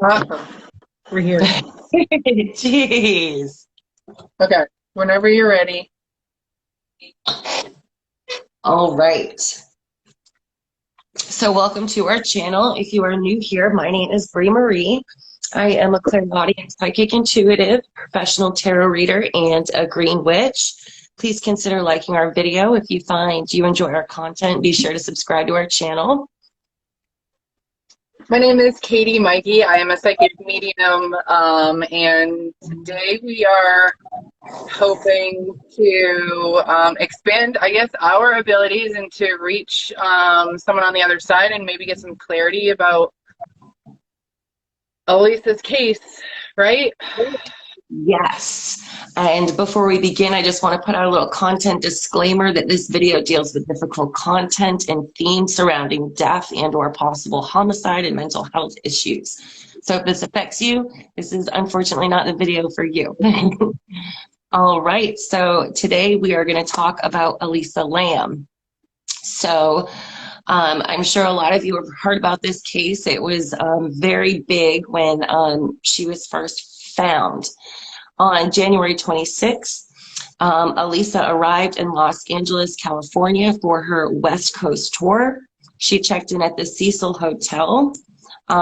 Awesome. We're here. Jeez. Okay. Whenever you're ready. All right. So welcome to our channel. If you are new here, my name is Bree Marie. I am a clairaudient, psychic, intuitive, professional tarot reader, and a green witch. Please consider liking our video. If you find you enjoy our content, be sure to subscribe to our channel. My name is Katie MAIKE. I am a psychic medium, and today we are hoping to expand, I guess, our abilities and to reach someone on the other side and maybe get some clarity about Elisa's case, right? Yes. And before we begin, I just want to put out a little content disclaimer that this video deals with difficult content and themes surrounding death and or possible homicide and mental health issues. So if this affects you, this is unfortunately not the video for you. All right. So today we are going to talk about Elisa Lam. So I'm sure a lot of you have heard about this case. It was very big when she was first found. On January 26th, Elisa arrived in Los Angeles, California for her West Coast tour. She checked in at the Cecil Hotel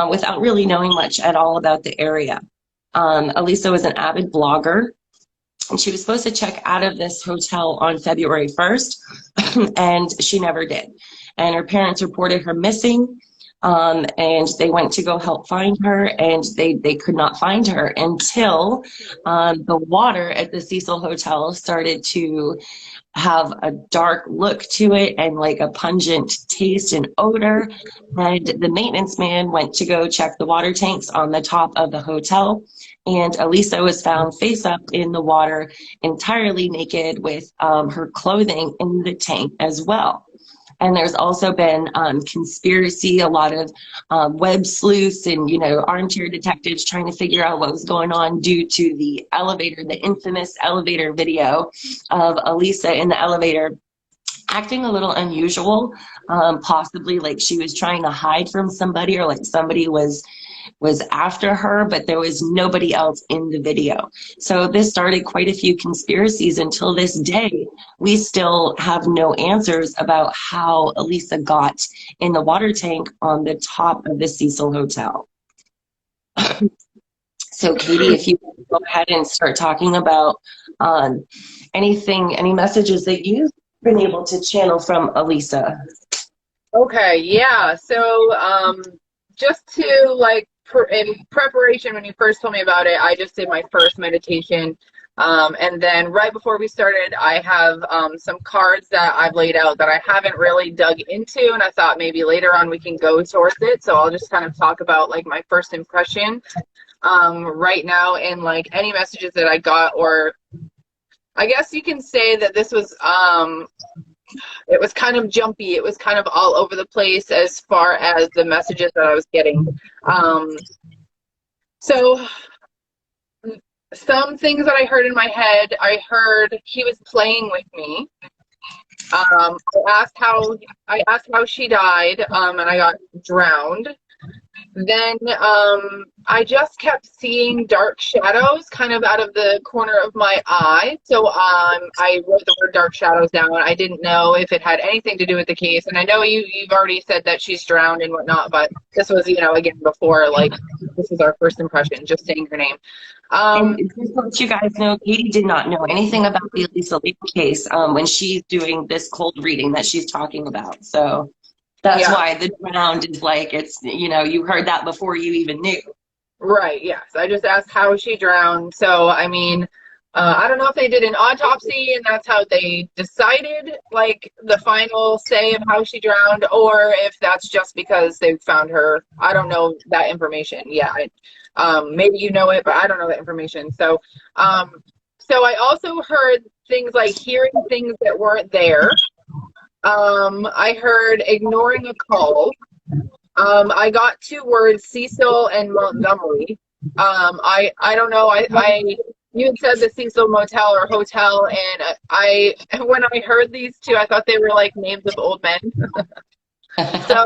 without really knowing much at all about the area. Elisa was an avid blogger, and she was supposed to check out of this hotel on February 1st, and she never did. And her parents reported her missing. And they went to go help find her, and they could not find her until the water at the Cecil Hotel started to have a dark look to it and like a pungent taste and odor. And the maintenance man went to go check the water tanks on the top of the hotel, and Elisa was found face up in the water, entirely naked, with her clothing in the tank as well. And there's also been conspiracy, a lot of web sleuths and, armchair detectives trying to figure out what was going on due to the elevator, the infamous elevator video of Elisa in the elevator acting a little unusual, possibly like she was trying to hide from somebody, or like somebody was after her, but there was nobody else in the video. So this started quite a few conspiracies. Until this day, we still have no answers about how Elisa got in the water tank on the top of the Cecil Hotel. So Katie, if you go ahead and start talking about any messages that you've been able to channel from Elisa. Okay, yeah. So just to in preparation, when you first told me about it, I just did my first meditation. And then right before we started, I have some cards that I've laid out that I haven't really dug into, and I thought maybe later on we can go towards it. So I'll just kind of talk about like my first impression right now, and like any messages that I got, or I guess you can say that this was it was kind of jumpy. It was kind of all over the place as far as the messages that I was getting. So some things that I heard in my head, I heard he was playing with me. I asked how she died, and I got drowned. Then I just kept seeing dark shadows kind of out of the corner of my eye. So I wrote the word dark shadows down. I didn't know if it had anything to do with the case. And I know you've already said that she's drowned and whatnot, but this was, again, before, like, this was our first impression, just saying her name. And just to let you guys know, Katie did not know anything about the Elisa Lam case when she's doing this cold reading that she's talking about. So that's why the drowned is like, it's, you heard that before you even knew. Right, yes. I just asked how she drowned. So, I mean, I don't know if they did an autopsy and that's how they decided, like, the final say of how she drowned, or if that's just because they found her. I don't know that information. Yeah, maybe you know it, but I don't know that information. So, so I also heard things like hearing things that weren't there. I heard ignoring a call. I got two words, Cecil and Montgomery. I don't know. You had said the Cecil Motel or Hotel, and when I heard these two, I thought they were like names of old men. So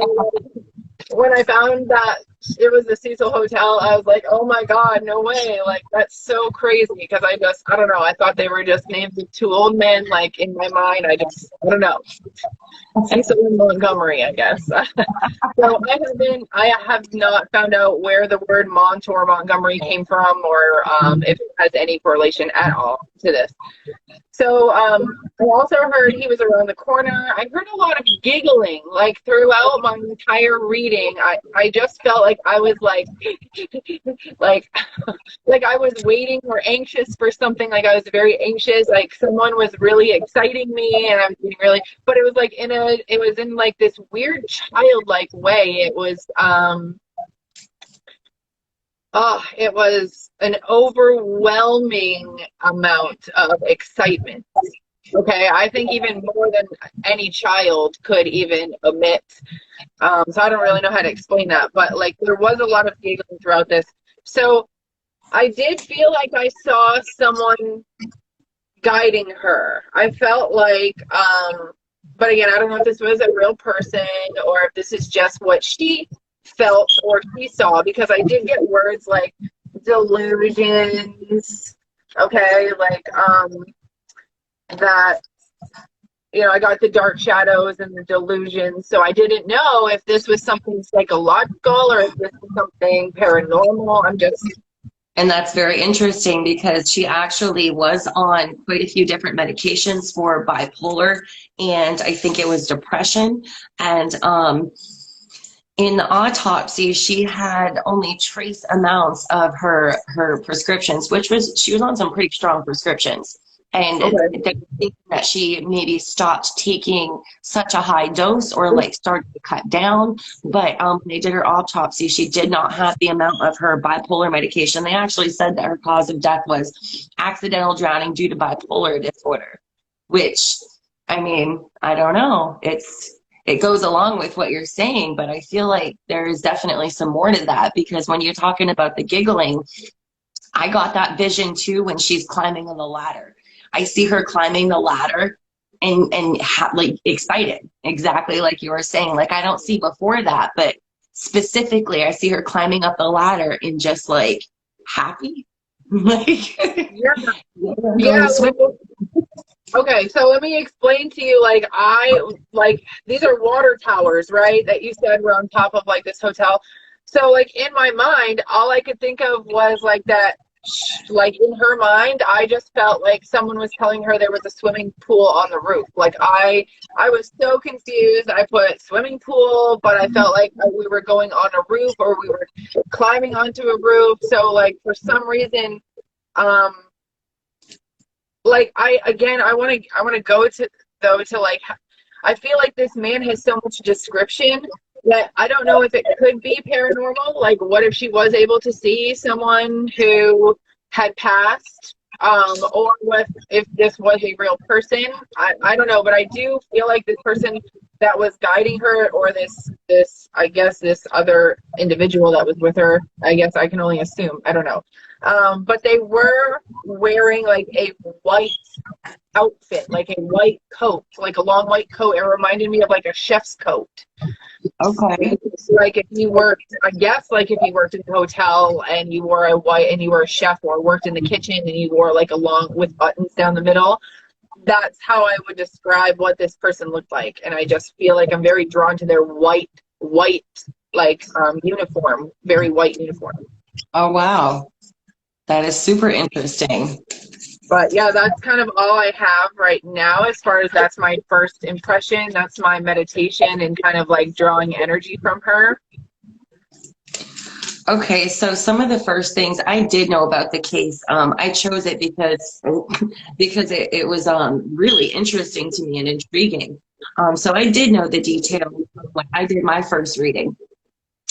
when I found that it was the Cecil Hotel, I was like, oh my God, no way. Like, that's so crazy. Because I don't know. I thought they were just names of two old men. Like, in my mind, I don't know. Cecil and Montgomery, I guess. So I have not found out where the word Mont or Montgomery came from, or if it has any correlation at all to this. So I also heard he was around the corner. I heard a lot of giggling, like throughout my entire reading. I just felt like I was like, like, like I was waiting or anxious for something. Like I was very anxious. Like someone was really exciting me, and I was getting really. But it was like it was in like this weird childlike way. It was an overwhelming amount of excitement. Okay, I think even more than any child could even omit. So I don't really know how to explain that, but like there was a lot of giggling throughout this. So I did feel like I saw someone guiding her. I felt like, but again, I don't know if this was a real person or if this is just what she felt or she saw, because I did get words like delusions, okay, like that, I got the dark shadows and the delusions, so I didn't know if this was something psychological or if this was something paranormal. And that's very interesting because she actually was on quite a few different medications for bipolar, and I think it was depression. And in the autopsy, she had only trace amounts of her prescriptions, she was on some pretty strong prescriptions. And Okay. they think that she maybe stopped taking such a high dose or like started to cut down. But when they did her autopsy, she did not have the amount of her bipolar medication. They actually said that her cause of death was accidental drowning due to bipolar disorder, which, I mean, I don't know. It goes along with what you're saying, but I feel like there is definitely some more to that, because when you're talking about the giggling, I got that vision too when she's climbing on the ladder. I see her climbing the ladder and like excited, exactly like you were saying. Like I don't see before that, but specifically I see her climbing up the ladder and just like happy. Like Yeah. Okay, so let me explain to you, these are water towers, right? That you said were on top of like this hotel. So like in my mind, all I could think of was like that, like in her mind, I just felt like someone was telling her there was a swimming pool on the roof. Like I was so confused. I put swimming pool, but I felt like we were going on a roof or we were climbing onto a roof. So like for some reason, like I want to go to like, I feel like this man has so much description that I don't know if it could be paranormal. Like what if she was able to see someone who had passed, or if this was a real person. I don't know, but I do feel like this person that was guiding her, or this I guess this other individual that was with her, I guess I can only assume, I don't know, but they were wearing like a white outfit, like a white coat, like a long white coat. It reminded me of like a chef's coat. okay. Like if you worked, I guess, like if you worked in a hotel and you wore a white, and you were a chef or worked in the kitchen and you wore like a long with buttons down the middle, that's how I would describe what this person looked like. And I just feel like I'm very drawn to their white like uniform, very white uniform. Oh, wow. That is super interesting. But yeah, that's kind of all I have right now as far as that's my first impression. That's my meditation and kind of like drawing energy from her. Okay, so some of the first things I did know about the case, I chose it because it was really interesting to me and intriguing. So I did know the details when I did my first reading.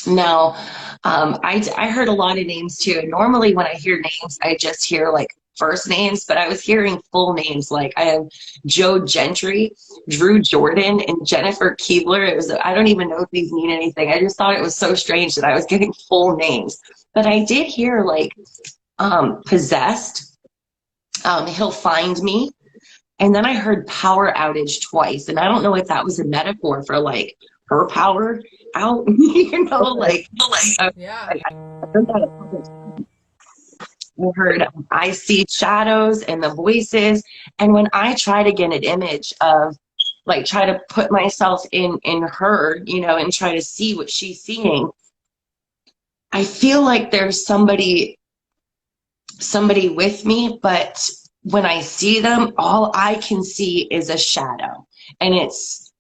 Now, I heard a lot of names too. And normally when I hear names, I just hear like first names, but I was hearing full names. Like I have Joe Gentry, Drew Jordan, and Jennifer Keebler. I don't even know if these mean anything. I just thought it was so strange that I was getting full names. But I did hear like possessed, he'll find me. And then I heard power outage twice. And I don't know if that was a metaphor for like her power out. You know, like, Yeah. I heard that a couple times. I heard I see shadows and the voices. And when I try to get an image of, like, try to put myself in her, you know, and try to see what she's seeing, I feel like there's somebody with me, but when I see them, all I can see is a shadow. And it's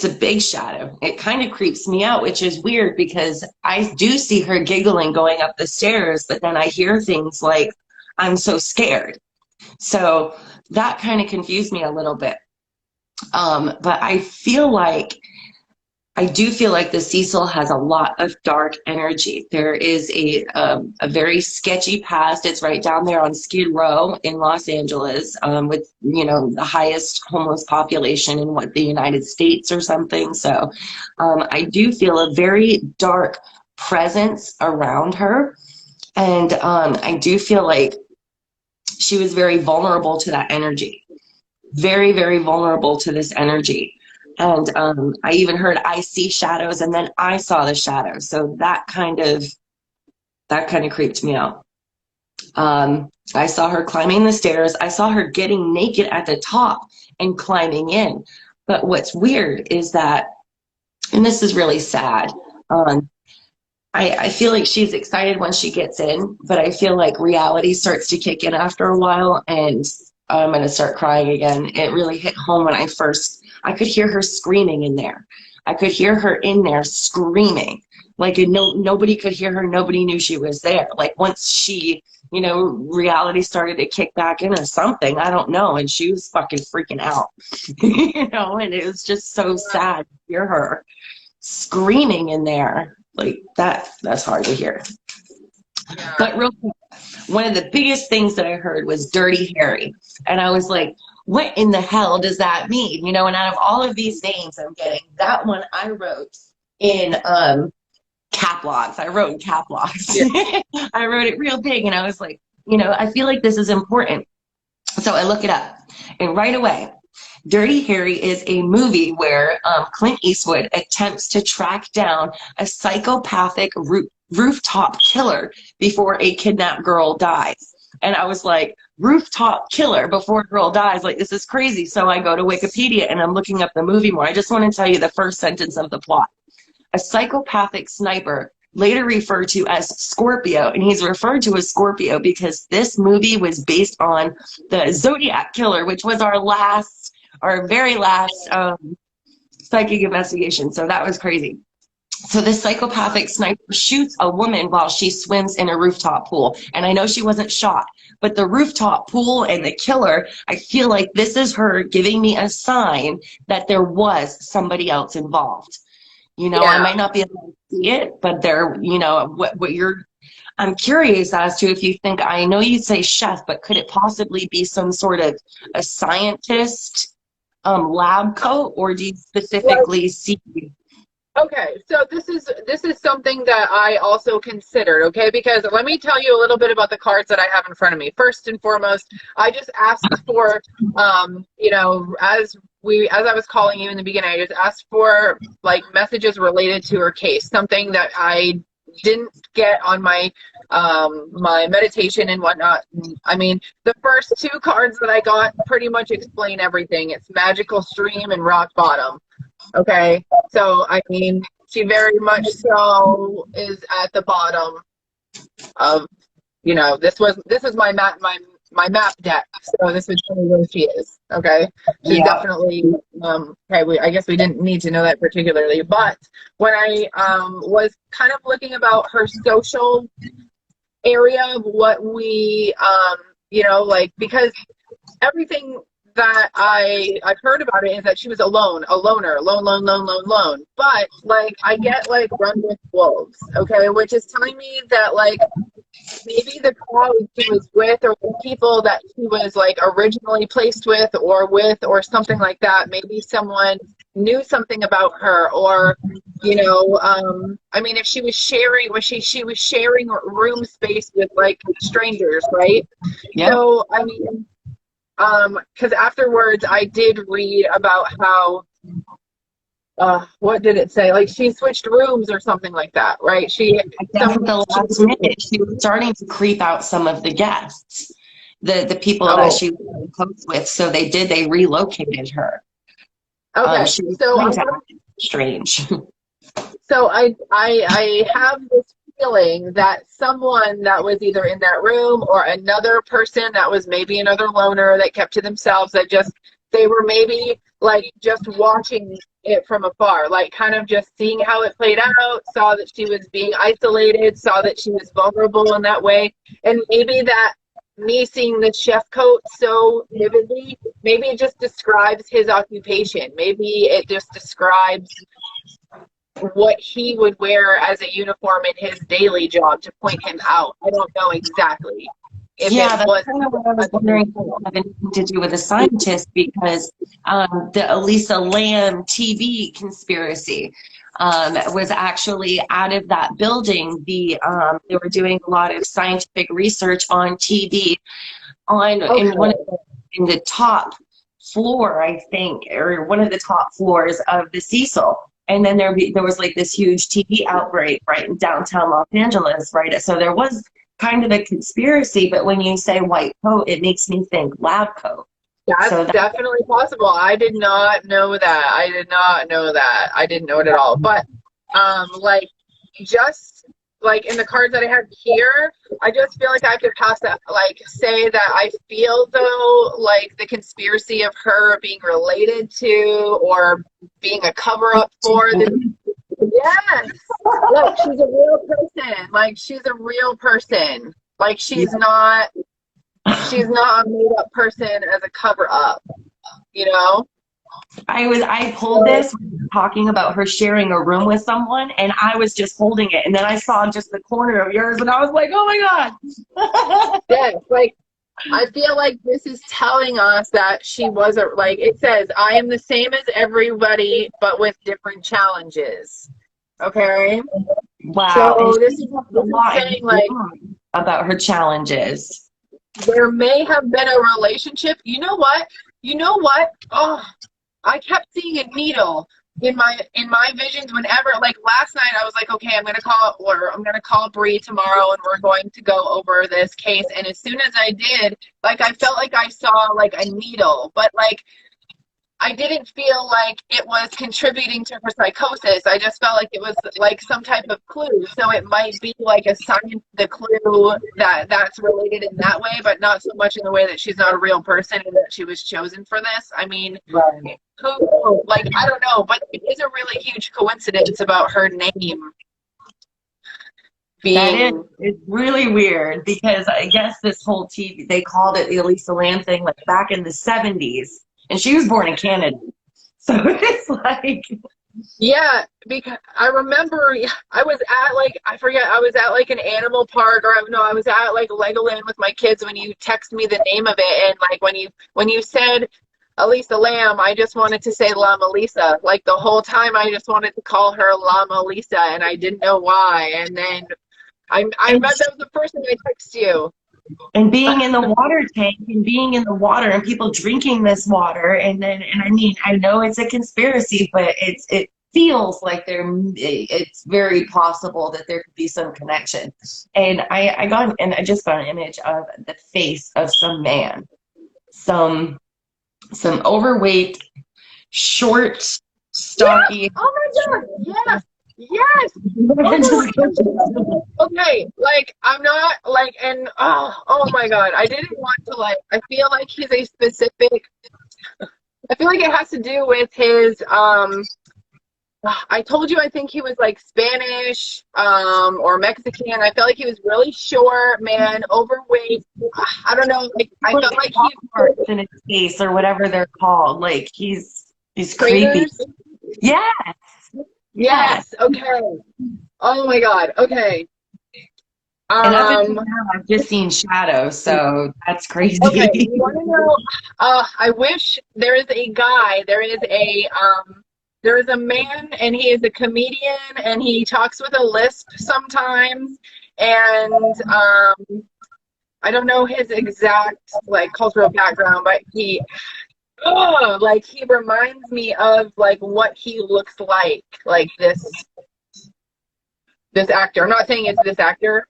a big shadow. It kind of creeps me out, which is weird because I do see her giggling going up the stairs, but then I hear things like, I'm so scared. So that kind of confused me a little bit. But I do feel like the Cecil has a lot of dark energy. There is a very sketchy past. It's right down there on Skid Row in Los Angeles, with, you know, the highest homeless population in the United States or something. So I do feel a very dark presence around her. And I do feel like she was very vulnerable to that energy. Very, very vulnerable to this energy. And I even heard I see shadows, and then I saw the shadows. So that kind of creeped me out. I saw her climbing the stairs. I saw her getting naked at the top and climbing in. But what's weird is that, and this is really sad, I feel like she's excited when she gets in, but I feel like reality starts to kick in after a while, and I'm going to start crying again. It really hit home when I could hear her screaming in there. I could hear her in there screaming. Like, nobody could hear her. Nobody knew she was there. Like, once she, you know, reality started to kick back in or something, I don't know. And she was fucking freaking out, you know, and it was just so sad to hear her screaming in there. Like, that's hard to hear. Yeah. But real quick, one of the biggest things that I heard was Dirty Harry. And I was like, what in the hell does that mean? You know, and out of all of these names I'm getting, that one I wrote in cap locks. I wrote in cap locks. Yeah. I wrote it real big, and I was like, you know, I feel like this is important. So I look it up, and right away, Dirty Harry is a movie where Clint Eastwood attempts to track down a psychopathic rooftop killer before a kidnapped girl dies. And I was like, rooftop killer before a girl dies? Like, this is crazy. So I go to Wikipedia and I'm looking up the movie more. I just want to tell you the first sentence of the plot. A psychopathic sniper, later referred to as Scorpio, and he's referred to as Scorpio because this movie was based on the Zodiac Killer, which was our very last psychic investigation. So that was crazy. So this psychopathic sniper shoots a woman while she swims in a rooftop pool. And I know she wasn't shot, but the rooftop pool and the killer, I feel like this is her giving me a sign that there was somebody else involved. You know, Yeah. I might not be able to see it, but there, you know, I'm curious as to if you think, I know you say chef, but could it possibly be some sort of a scientist lab coat, or do you specifically see? Okay, so this is something that I also considered, okay? Because let me tell you a little bit about the cards that I have in front of me. First and foremost, I just asked for, you know, as I was calling you in the beginning, I just asked for like messages related to her case, something that I didn't get on my my meditation and whatnot. I mean, the first two cards that I got pretty much explain everything. It's Magical Stream and Rock Bottom. Okay, so I mean, she very much so is at the bottom of, you know, this is my map deck, so this would tell me where she is. Okay, she's definitely okay. I guess we didn't need to know that particularly, but when I was kind of looking about her social area of what we you know, like, because everything that I've heard about it is that she was a loner, lone. But like, I get like run with wolves, okay, which is telling me that like maybe the crowd she was with, or the people that she was like originally placed with, or something like that. Maybe someone knew something about her, or you know, I mean, if she was sharing, she was sharing room space with like strangers, right? Yeah. So I mean, because afterwards I did read about how what did it say? Like she switched rooms or something like that, right? I guess at the last minute, she was starting to creep out some of the guests, the people that Oh, she was close with. So they relocated her. okay. She was So starting to act strange. I have this feeling that someone that was either in that room or another person that was maybe another loner that kept to themselves, that just they were maybe like just watching it from afar, like kind of just seeing how it played out, saw that she was being isolated, saw that she was vulnerable in that way, and maybe that me seeing the chef coat so vividly, maybe it just describes his occupation. Maybe it just describes what he would wear as a uniform in his daily job to point him out. I don't know exactly if Yeah, it that's was. kind of what I was wondering if it had anything to do with a scientist, because the Elisa Lam TV conspiracy was actually out of that building. They were doing a lot of scientific research on TV on Okay. in the top floor, I think, or one of the top floors of the Cecil. And then there was like this huge TV outbreak right in downtown Los Angeles, right? So there was kind of a conspiracy, but when you say white coat, it makes me think lab coat. That's So that, definitely possible. I did not know that. I did not know that. I didn't know it at all. But like just like in the cards that I have here, I just feel like I could pass that, like say that I feel though like the conspiracy of her being related to or being a cover up for this. Yes. Like she's a real person. Like she's a real person. Like she's not a made up person as a cover up, you know? I pulled this talking about her sharing a room with someone, and I was just holding it, and then I saw just the corner of yours, and I was like, oh my God. Yes, like I feel like this is telling us that she wasn't, like it says, I am the same as everybody, but with different challenges. Okay? Wow. And So she talked a this is lot saying like about her challenges. there may have been a relationship. You know what? You know what? Oh, I kept seeing a needle in my visions whenever, like last night I was like, okay, I'm gonna call Bree tomorrow and we're going to go over this case. And as soon as I did, like I felt like I saw like a needle, but like I didn't feel like it was contributing to her psychosis. I just felt like it was like some type of clue. So it might be like a sign, the clue that's related in that way, but not so much in the way that she's not a real person and that she was chosen for this. I mean, Right. who, like, I don't know, but it is a really huge coincidence about her name That is, being. it's really weird, because I guess this whole TV, they called it the Elisa Lam thing like back in the 70s, and she was born in Canada. So it's like, Yeah, because I remember I was at like, I forget, I was at like an animal park, or no, I was at like Legoland with my kids when you text me the name of it, and like when you said Elisa Lamb, I just wanted to say Llama Lisa. Like the whole time I just wanted to call her Llama Lisa, and I didn't know why. And then I and bet that was the first thing I text you. and being in the water tank and being in the water and people drinking this water, and I mean, I know it's a conspiracy, but it feels like it's very possible that there could be some connection. And I just got an image of the face of some man, some overweight, short, Yes! stocky. Oh my God! Yes! Yes! Oh my God! Okay, like I'm not like, and oh my God, I didn't want to like. I feel like he's a specific. I feel like it has to do with his. I told you I think he was like Spanish, or Mexican. I felt like he was really short, man, overweight. I don't know. Like I felt like he Parts in his face or whatever they're called. Like he's creepy. trainers. Yeah. Yes. Yes. Okay. Oh my God. Okay. And up until Um. now, I've just seen shadows, so that's Okay. crazy. You want to know? I wish there is a guy. There is a man, and he is a comedian, and he talks with a lisp sometimes. And I don't know his exact like cultural background, but oh, like he reminds me of like what he looks like this actor. I'm not saying it's this actor.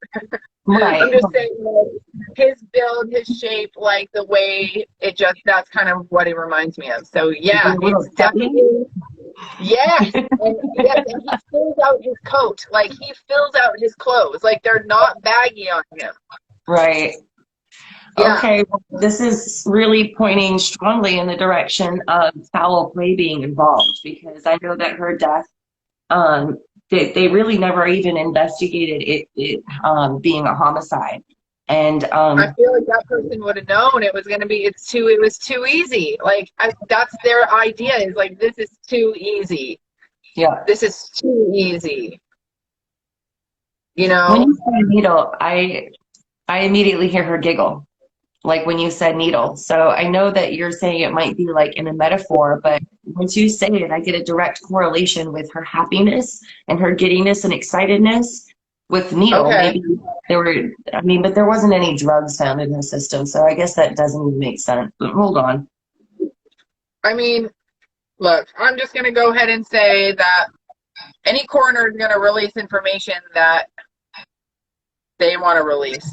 Right. I'm just saying like, his build, his shape, like the way it just, that's kind of what it reminds me of. So yeah, A little it's chubby. definitely, yes. And yes, and he fills out his coat. Like he fills out his clothes. Like they're not baggy on him. Right. Yeah. Okay, well, this is really pointing strongly in the direction of foul play being involved because I know that her death, um, they really never even investigated it being a homicide. And I feel like that person would have known it was going to be, it was too easy. Like that's their idea is like, this is too easy. yeah, This is too easy. You when know? you say needle, I immediately hear her giggle, like when you said needle. So I know that you're saying it might be like in a metaphor, but once you say it, I get a direct correlation with her happiness and her giddiness and excitedness with needle. Okay. Maybe there were, I mean, but there wasn't any drugs found in her system. So I guess that doesn't even make sense. But hold on. I mean, look, I'm just going to go ahead and say that any coroner is going to release information that they want to release.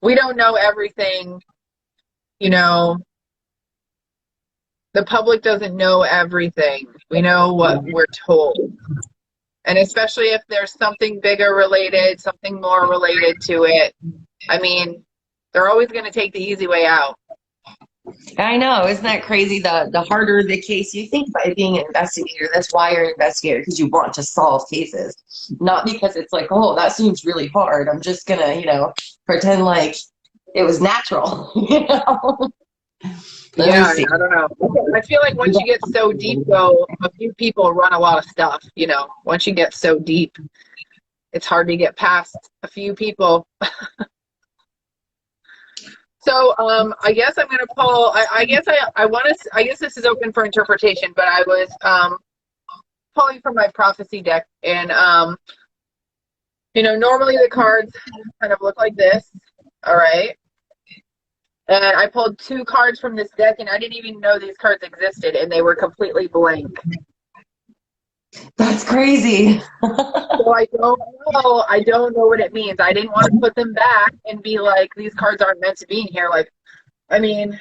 We don't know everything, you know, the public doesn't know everything. We know what we're told. And especially if there's something bigger related, something more related to it. I mean, they're always going to take the easy way out. I know, isn't that crazy? The harder the case, you think by being an investigator, that's why you're an investigator, because you want to solve cases, not because it's like, oh, that seems really hard. I'm just gonna, pretend like it was natural. Let me Yeah, see. I don't know. I feel like once you get so deep, though, a few people run a lot of stuff, you know. Once you get so deep, it's hard to get past a few people. So, I guess I'm going to pull, I guess I want to, I guess this is open for interpretation, but I was pulling from my prophecy deck. And, normally the cards kind of look like this. All right. And I pulled two cards from this deck, and I didn't even know these cards existed, and they were completely blank. That's crazy. So I don't know what it means. I didn't want to put them back and be like, these cards aren't meant to be in here. Like, I mean,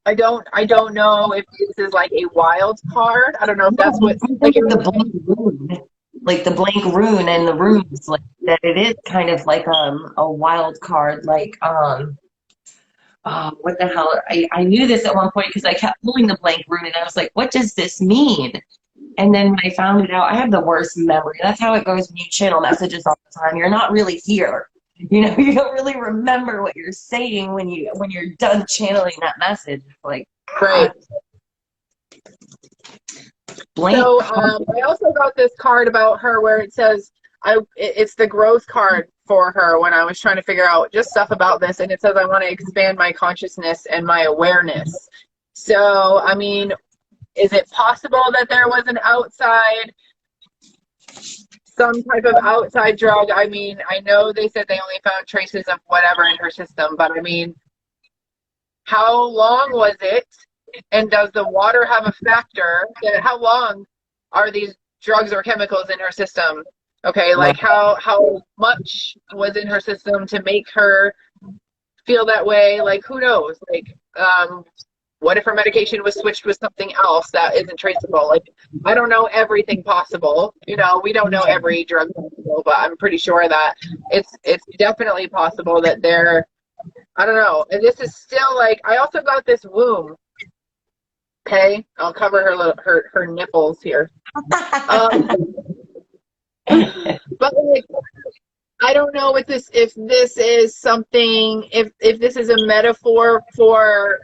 I don't know if this is like a wild card. I don't know if that's what like The blank rune, like the blank rune and the runes, like that it is kind of like a wild card, like what the hell? I knew this at one point because I kept pulling the blank rune and I was like, what does this mean? And then when I found it out, I have the worst memory. That's how it goes when you channel messages all the time. You're not really here. You don't really remember what you're saying when you're done channeling that message. Like, right. Blank. So I also got this card about her where it says it's the growth card for her when I was trying to figure out just stuff about this, and it says I want to expand my consciousness and my awareness. So I mean, is it possible that there was some type of outside drug? I mean, I know they said they only found traces of whatever in her system, but I mean, how long was it? And does the water have a factor? How long are these drugs or chemicals in her system? Okay, like how much was in her system to make her feel that way? Like, who knows? Like, what if her medication was switched with something else that isn't traceable? Like, I don't know everything possible. We don't know every drug possible, but I'm pretty sure that it's definitely possible that I don't know. And this is still like, I also got this womb. Okay, I'll cover her nipples here. But like, I don't know if this is something, if this is a metaphor for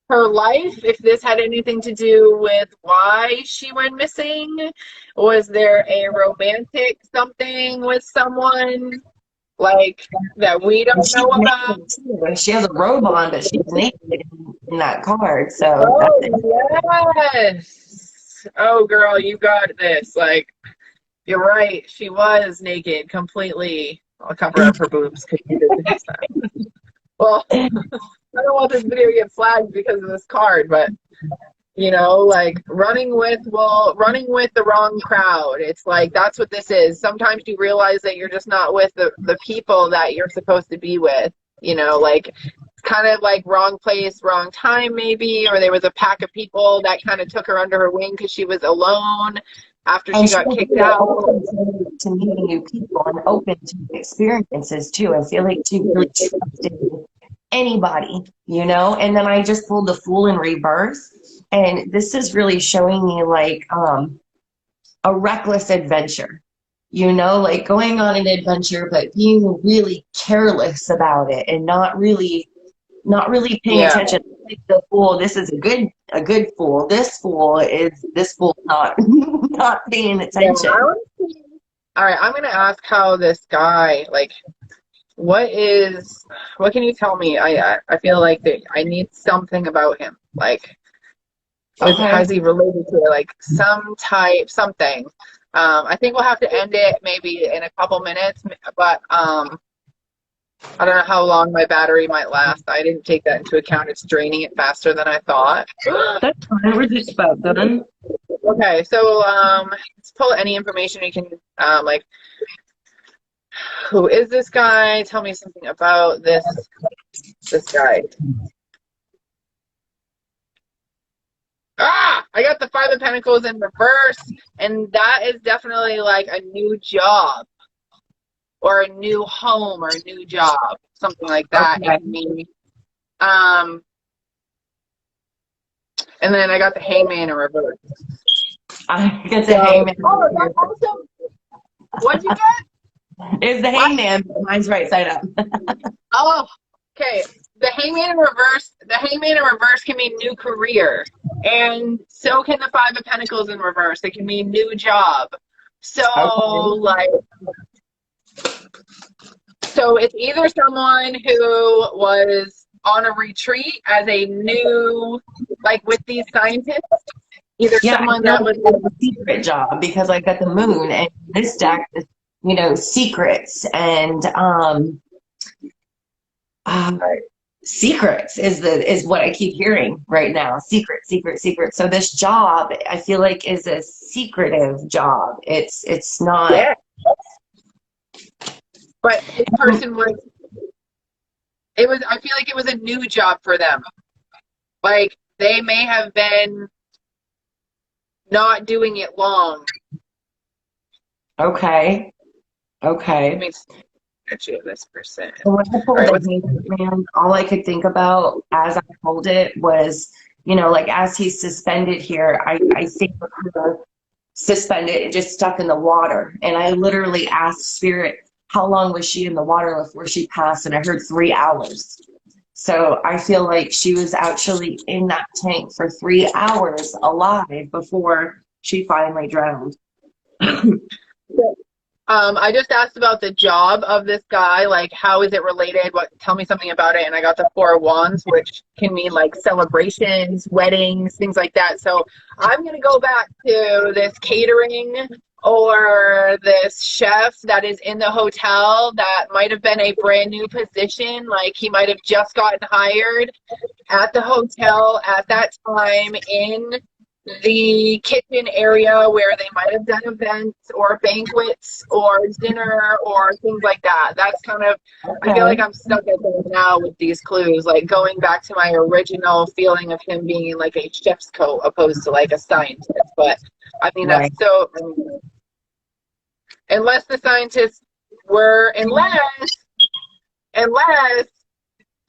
her life, if this had anything to do with why she went missing. Was there a romantic something with someone like that we don't know about? She has a robe on, but she's naked in that card. So Oh, yes. Oh, girl, you got this. Like, you're right. She was naked completely. I'll cover up her boobs. Well, I don't want this video to get flagged because of this card, but you know, like running with the wrong crowd. It's like that's what this is. Sometimes you realize that you're just not with the people that you're supposed to be with. You know, like it's kind of like wrong place, wrong time, maybe, or there was a pack of people that kind of took her under her wing because she was alone after she got kicked out. Open to meeting new people and open to experiences too. I feel like she really trusted anybody, you know. And then I just pulled the Fool in reverse, and this is really showing me like a reckless adventure, you know, like going on an adventure but being really careless about it and not really paying attention. Like the Fool, this is a good fool. This fool not not paying attention. All right, I'm gonna ask how this guy, like, what can you tell me? I feel like that I need something about him. Like, has he related to like something? I think we'll have to end it maybe in a couple minutes, but I don't know how long my battery might last. I didn't take that into account. It's draining it faster than I thought. That's fine. We're just about done. Okay, so let's pull any information you can, like, who is this guy? Tell me something about this guy. I got the Five of Pentacles in reverse, and that is definitely like a new job or a new home or a new job, something like that. Okay. And then I got the Hangman in reverse. I get the Hangman. Oh, that's awesome. What'd you get? It's the Hangman. Mine's right side up. Oh, okay. The Hangman in reverse can mean new career, and so can the Five of Pentacles in reverse. It can mean new job. So so it's either someone who was on a retreat as a new, like with these scientists, either someone that was a secret job, because I got the Moon, and this deck is, you know, secrets and secrets is what I keep hearing right now. Secret. So this job, I feel like, is a secretive job. It's not. Yeah. But this person I feel like it was a new job for them. Like they may have been not doing it long. Okay. Let me sketch you this person. When I pulled the Hangman, all I could think about as I pulled it was, you know, like as he's suspended here, I think of her suspended and just stuck in the water. And I literally asked Spirit, how long was she in the water before she passed? And I heard 3 hours. So I feel like she was actually in that tank for 3 hours alive before she finally drowned. I just asked about the job of this guy, like how is it related? Tell me something about it. And I got the Four of Wands, which can mean like celebrations, weddings, things like that. So I'm gonna go back to this catering or this chef that is in the hotel that might have been a brand new position. Like he might have just gotten hired at the hotel at that time in the kitchen area where they might have done events or banquets or dinner or things like that. That's kind of, I feel like I'm stuck at that now with these clues, like going back to my original feeling of him being in like a chef's coat opposed to like a scientist. But I mean, that's so, unless the scientists were, unless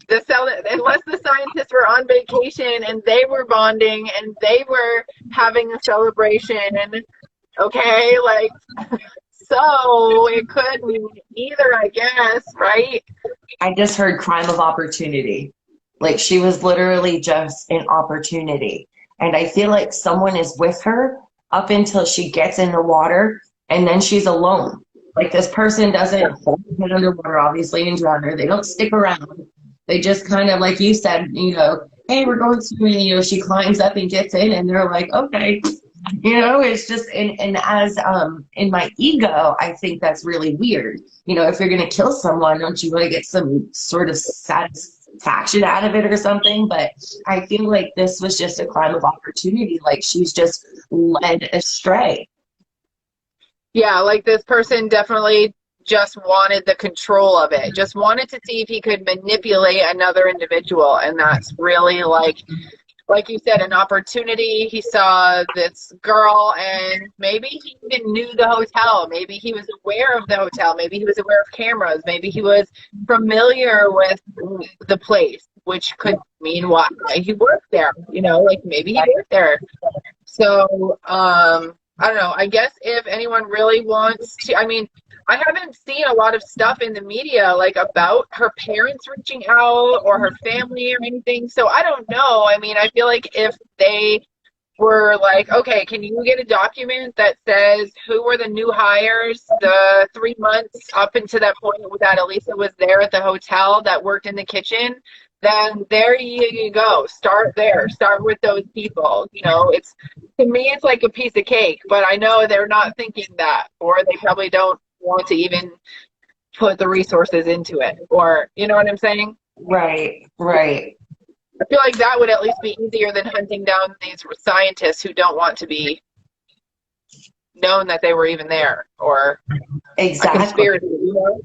the scientists were on vacation and they were bonding and they were having a celebration, and okay, like, so it could mean either, I guess, right? I just heard crime of opportunity. Like she was literally just an opportunity. And I feel like someone is with her up until she gets in the water, and then she's alone. Like this person doesn't get underwater, obviously, and drown her. They don't stick around. They just kind of, like you said, you know, hey, we're going swimming, you know, she climbs up and gets in, and they're like, okay, you know, it's just, and as in my ego, I think that's really weird. You know, if you're going to kill someone, don't you want to get some sort of faction out of it or something, but I feel like this was just a crime of opportunity. Like she's just led astray. Yeah, like this person definitely just wanted the control of it, just wanted to see if he could manipulate another individual. And that's really like you said, an opportunity. He saw this girl and maybe he even knew the hotel. Maybe he was aware of the hotel. Maybe he was aware of cameras. Maybe he was familiar with the place, which could mean why he worked there. You know, like maybe he worked there. So, I don't know. I guess if anyone really wants to, I mean, I haven't seen a lot of stuff in the media like about her parents reaching out or her family or anything. So I don't know. I mean, I feel like if they were like, okay, can you get a document that says who were the new hires the 3 months up until that point that Elisa was there at the hotel that worked in the kitchen? Then there you go. Start there. Start with those people. You know, it's to me, it's like a piece of cake, but I know they're not thinking that, or they probably don't want to even put the resources into it, or you know what I'm saying? Right, right. I feel like that would at least be easier than hunting down these scientists who don't want to be known that they were even there, or Exactly. a conspiracy. You know?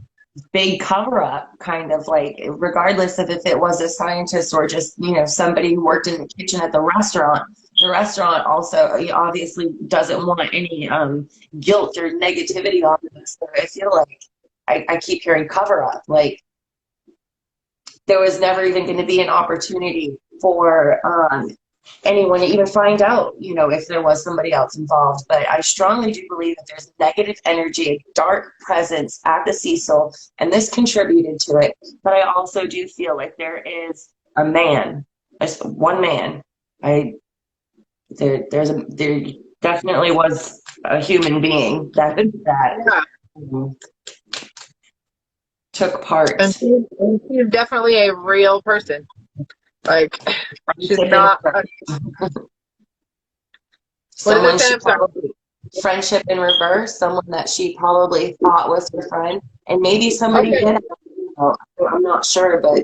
Big cover up, kind of like, regardless of if it was a scientist or just, you know, somebody who worked in the kitchen at the restaurant. The restaurant also obviously doesn't want any guilt or negativity on this. So I feel like I keep hearing cover up. Like there was never even going to be an opportunity for anyone to even find out, you know, if there was somebody else involved. But I strongly do believe that there's negative energy, a dark presence at the Cecil, and this contributed to it. But I also do feel like there is a man, one man. There definitely was a human being that took part. And she's definitely a real person. Like she's not. Someone she probably, friendship in reverse. Someone that she probably thought was her friend, and maybe somebody did. I'm not sure, but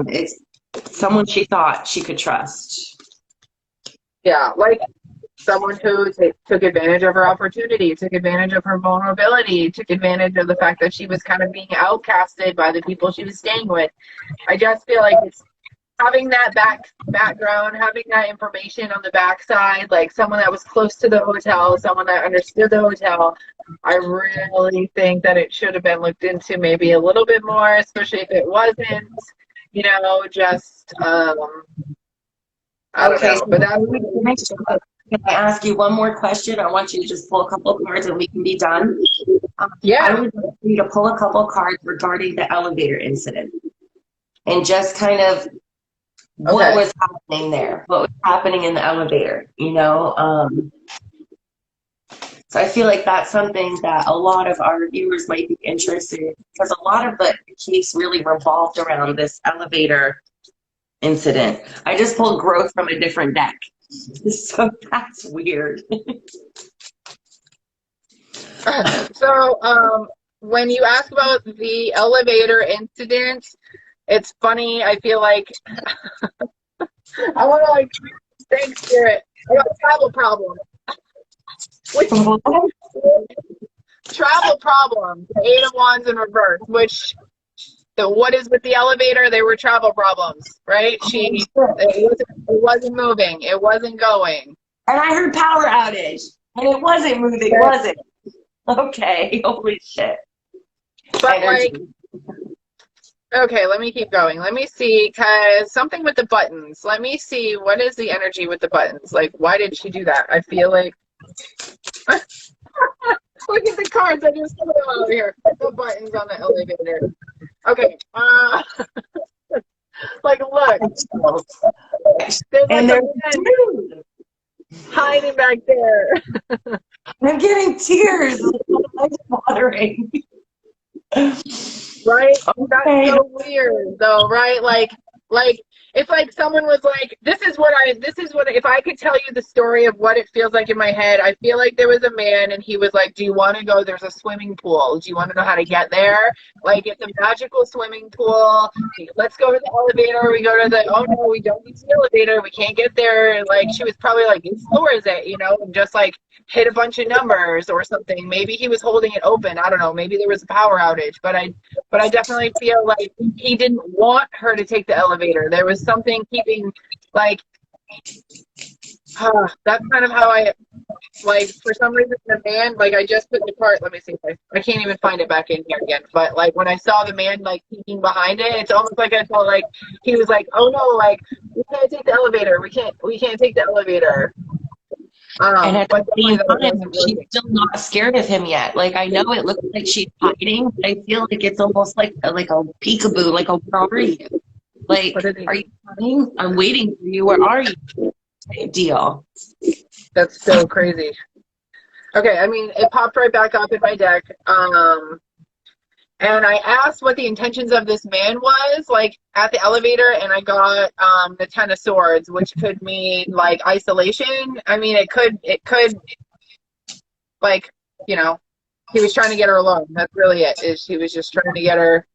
it's someone she thought she could trust. Yeah, like someone who took advantage of her opportunity, took advantage of her vulnerability, took advantage of the fact that she was kind of being outcasted by the people she was staying with. I just feel like it's having that background, having that information on the backside, like someone that was close to the hotel, someone that understood the hotel. I really think that it should have been looked into maybe a little bit more, especially if it wasn't, you know, just I don't know. But can I ask you one more question? I want you to just pull a couple of cards and we can be done. Yeah. I would like you to pull a couple of cards regarding the elevator incident and just kind of what was happening there, what was happening in the elevator, you know? So I feel like that's something that a lot of our viewers might be interested in, because a lot of the case really revolved around this elevator incident. I just pulled growth from a different deck. So that's weird. So when you ask about the elevator incident, it's funny. I feel like I want to like thank Spirit. I got a travel problem. Travel problem. The Eight of Wands in reverse. Which what is with the elevator? They were travel problems, right? It wasn't moving. It wasn't going. And I heard power outage, and it wasn't moving, was it? Okay, holy shit. But like, okay, let me keep going. Let me see, because something with the buttons. Let me see, what is the energy with the buttons? Like, why did she do that? I feel like... Look at the cards. I just put them over here. The buttons on the elevator. Okay. Like, look. There's like a man hiding back there. I'm getting tears. I'm watering. Right? Okay. That's so weird, though, right? Like If like someone was like, this is what, if I could tell you the story of what it feels like in my head, I feel like there was a man and he was like, do you want to go, there's a swimming pool, do you want to know how to get there? Like, it's a magical swimming pool, let's go to the elevator. We go to the, oh no, we don't use the elevator, we can't get there. Like, she was probably like, what floor is it, you know, and just like hit a bunch of numbers or something. Maybe he was holding it open, I don't know, maybe there was a power outage, but I definitely feel like he didn't want her to take the elevator. There was something keeping, like, that's kind of how I, like, for some reason, the man, like, I just put the part, let me see if I can't even find it back in here again, but, like, when I saw the man, like, peeking behind it, it's almost like I felt like he was like, oh no, like, we can't take the elevator, we can't take the elevator. And at the But same definitely time, she's still not scared of him yet. Like, I know it looks like she's hiding, but I feel like it's almost like a peekaboo, like a, where are you? Like, are you coming? I'm waiting for you. Where are you? Deal. That's so crazy. Okay, I mean, it popped right back up in my deck. And I asked what the intentions of this man was, like, at the elevator, and I got the Ten of Swords, which could mean, like, isolation. I mean, it could, like, you know, he was trying to get her alone. That's really it, is he was just trying to get her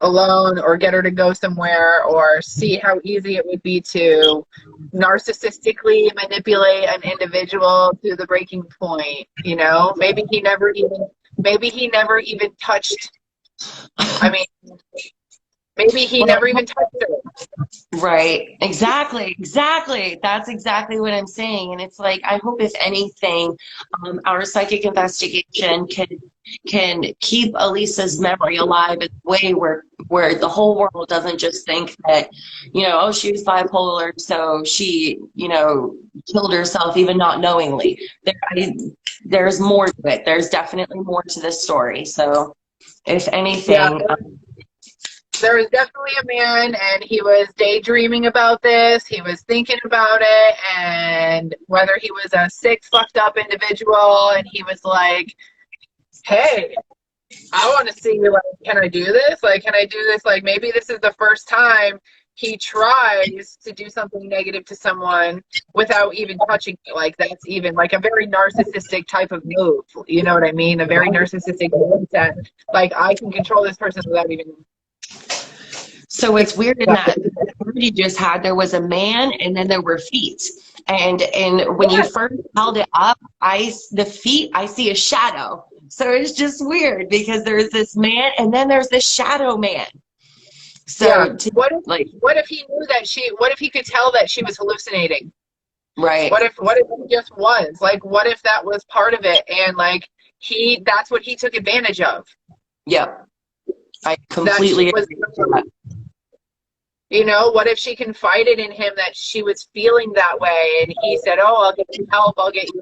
alone or get her to go somewhere or see how easy it would be to narcissistically manipulate an individual to the breaking point, you know? Maybe he never even touched, I mean, maybe he never even touched her. Right. Exactly. That's exactly what I'm saying. And it's like, I hope if anything, our psychic investigation can keep Elisa's memory alive in a way where the whole world doesn't just think that, you know, oh, she was bipolar, so she, you know, killed herself even not knowingly. There's more to it. There's definitely more to this story. So if anything, Yeah. There was definitely a man, and he was daydreaming about this. He was thinking about it, and whether he was a sick, fucked up individual, and he was like, hey, I want to see, like, can I do this? Like, can I do this? Like, maybe this is the first time he tries to do something negative to someone without even touching it. Like, that's even, like, a very narcissistic type of move. You know what I mean? A very narcissistic mindset. Like, I can control this person without even... So it's weird in that you just had, there was a man and then there were feet. And when you first held it up, the feet, I see a shadow. So it's just weird because there's this man and then there's this shadow man. So yeah. What if he knew that what if he could tell that she was hallucinating? Right. What if it just was? Like, what if that was part of it and, like, that's what he took advantage of? Yep. I completely agree with that. You know, what if she confided in him that she was feeling that way and he said, oh, I'll get you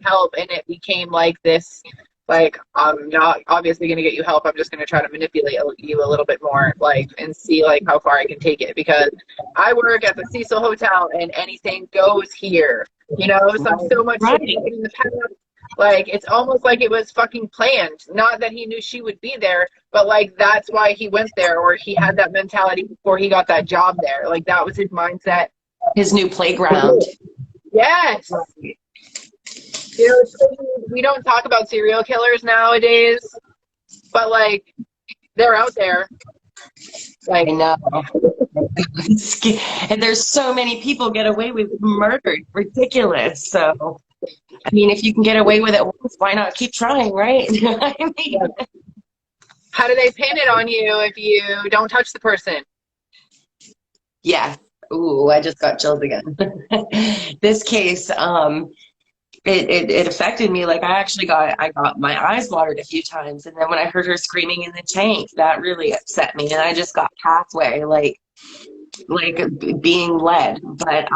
help, and it became like this, like, I'm not obviously going to get you help, I'm just going to try to manipulate you a little bit more, like, and see, like, how far I can take it, because I work at the Cecil Hotel and anything goes here, you know, so much in the past. Like, it's almost like it was fucking planned. Not that he knew she would be there, but, like, that's why he went there, or he had that mentality before he got that job there. Like, that was his mindset. His new playground. Yes. You know, we don't talk about serial killers nowadays, but, like, they're out there. Like, I know. And there's so many people get away with murder. Ridiculous. So, I mean, if you can get away with it once, why not keep trying, right? I mean, how do they pin it on you if you don't touch the person? Yeah. Ooh, I just got chills again. This case, it affected me. Like, I got my eyes watered a few times, and then when I heard her screaming in the tank, that really upset me, and I just got pathway, like being led. But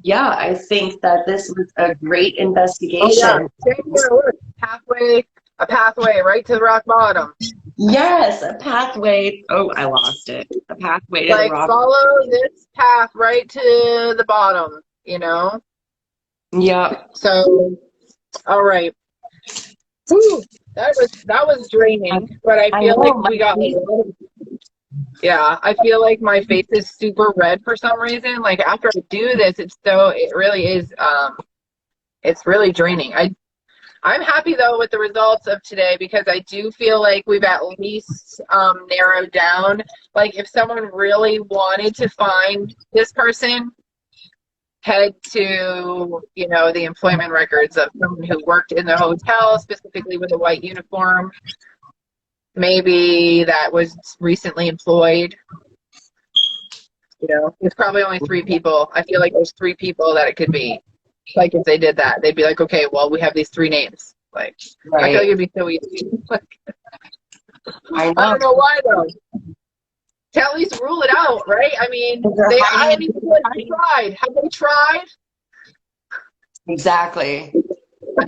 yeah, I think that this was a great investigation. Oh, yeah. A pathway right to the rock bottom. Yes, a pathway. Oh, I lost it. A pathway to the rock. Follow this path right to the bottom, you know? Yeah. So, all right. Whew, that was draining, but I feel like we got Yeah, I feel like my face is super red for some reason. Like after I do this, it really is, it's really draining. I'm happy though with the results of today because I do feel like we've at least narrowed down. Like if someone really wanted to find this person, head to, you know, the employment records of someone who worked in the hotel, specifically with a white uniform, maybe that was recently employed. You know, it's probably only 3 people. I feel like there's 3 people that it could be. Like if they did that, they'd be like, okay, well, we have these 3 names. Like, I feel like Right. it'd be so easy. Like, I I know. don't know why though. To at least rule it out, right? I mean, They're I hiding don't in even feel like they hiding. tried. Have they tried? Exactly.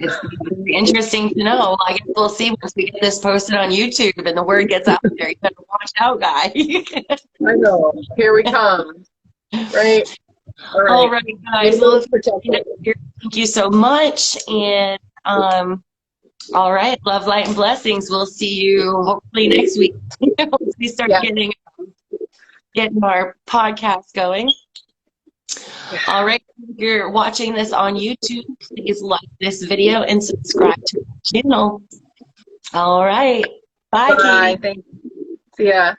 It's very interesting to know. I guess we'll see once we get this posted on YouTube and the word gets out there. You better watch out, guy. I know. Here we come. Right? All All right. right, guys. Well, Windows if you're protected. here, thank you so much. And all right, love, light, and blessings. We'll see you hopefully next week once we start Yeah. getting our podcast going. All right, if you're watching this on YouTube, please like this video and subscribe to the channel. All right. Bye, Bye. Katie. Thanks. See ya.